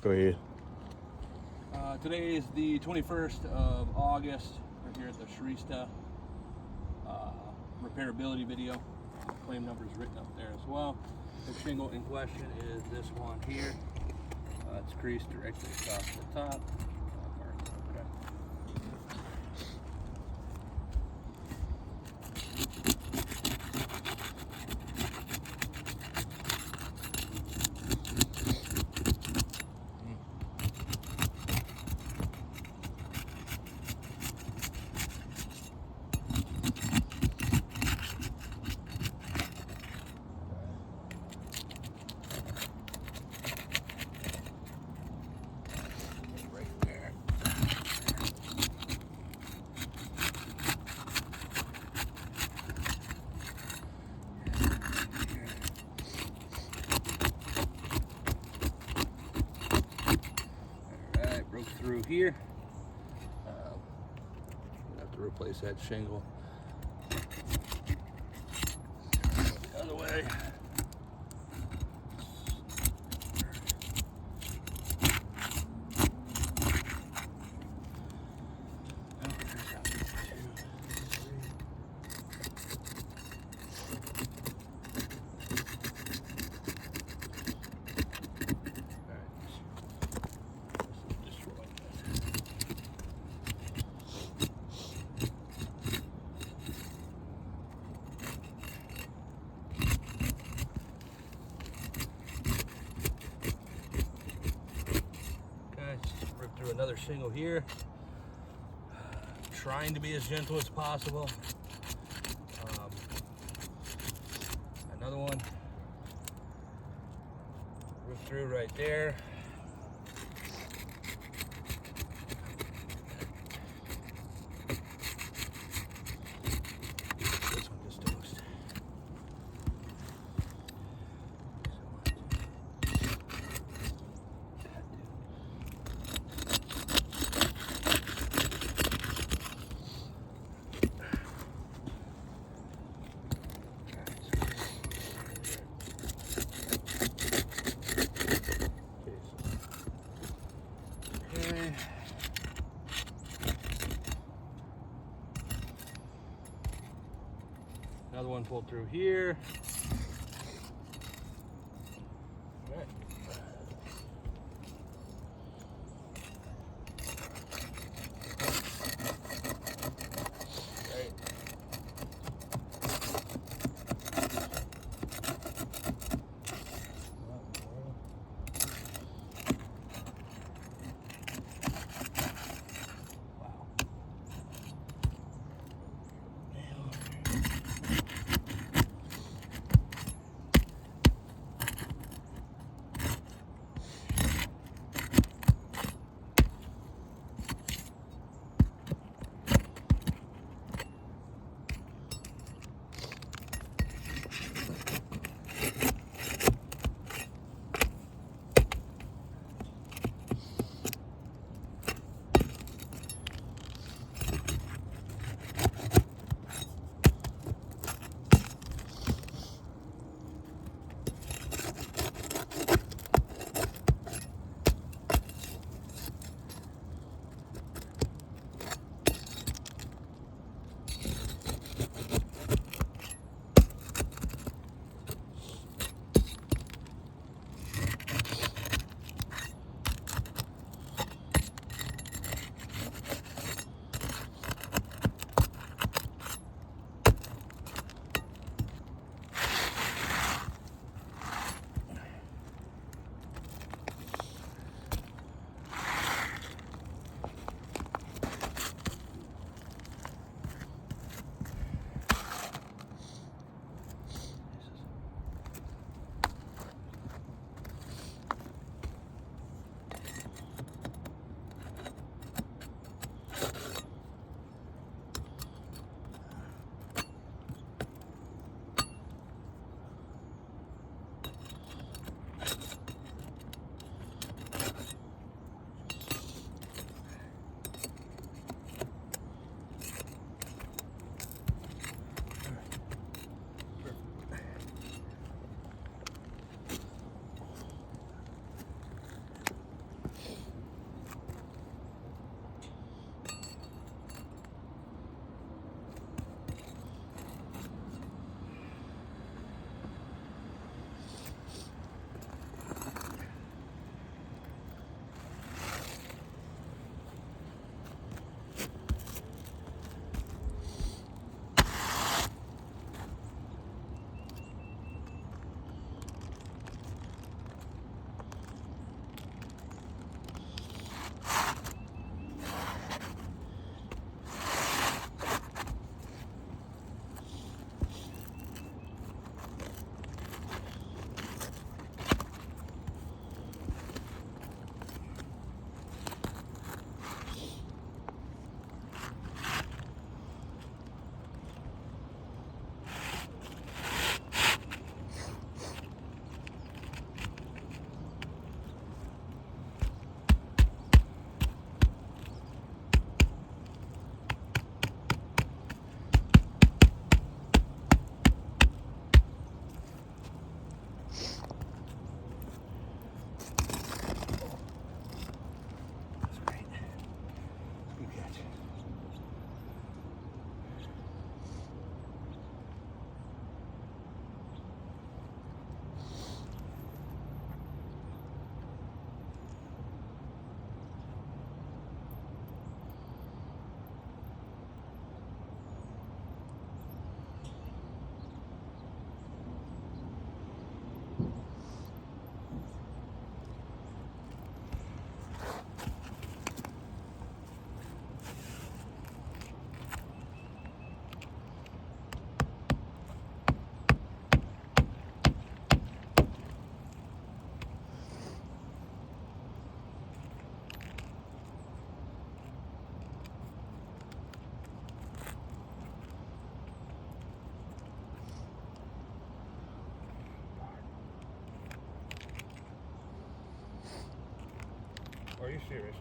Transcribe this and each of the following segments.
Go ahead. Today is the 21st of August. We're here at the Shrestha repairability video. Claim number is written up there as well. The shingle in question is this one here. It's creased directly across the top. Okay. Right there. Alright, broke through here. We'll have to replace that shingle. The other way. Rip through another shingle here. Trying to be as gentle as possible. Another one. Rip through right there. This one just toast. Okay. Another one pulled through here. All right. Right. Wow. Are you serious?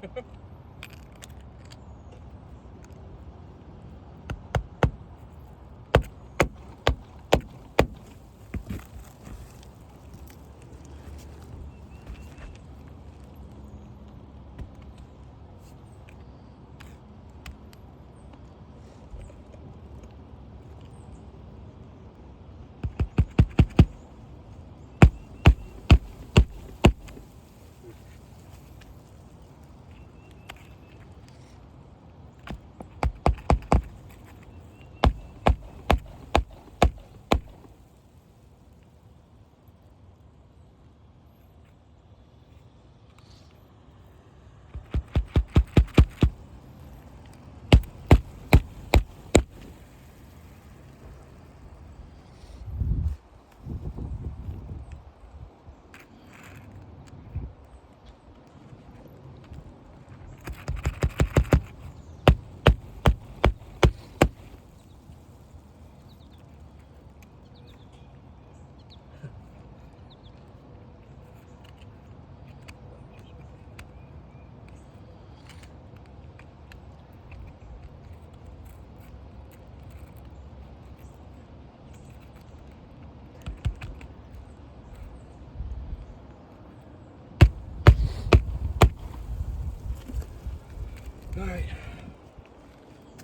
All right,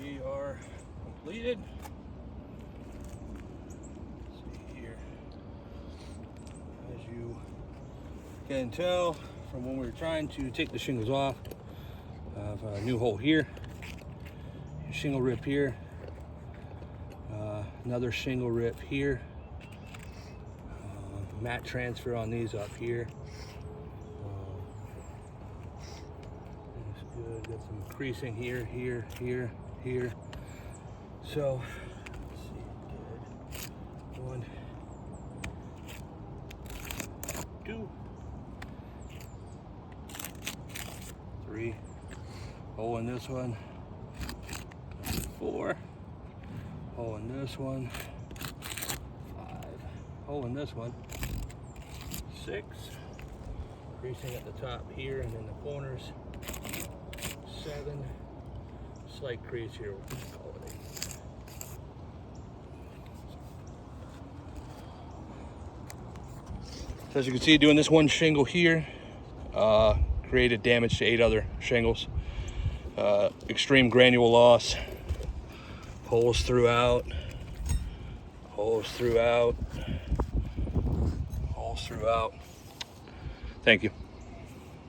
we are completed. Let's see here. As you can tell from when we were trying to take the shingles off, I have a new hole here, shingle rip here, another shingle rip here, mat transfer on these up here. Good. Got some creasing here, here, here, here. So, let's see. Good. 1, 2, 3. Hole in this one. 4. Hole in this one. 5. Hole in this one. 6. Creasing at the top here and in the corners. 7, slight crease here, we'll call it 8. So as you can see, doing this one shingle here created damage to 8 other shingles. Extreme granule loss, holes throughout, holes throughout, holes throughout. Thank you.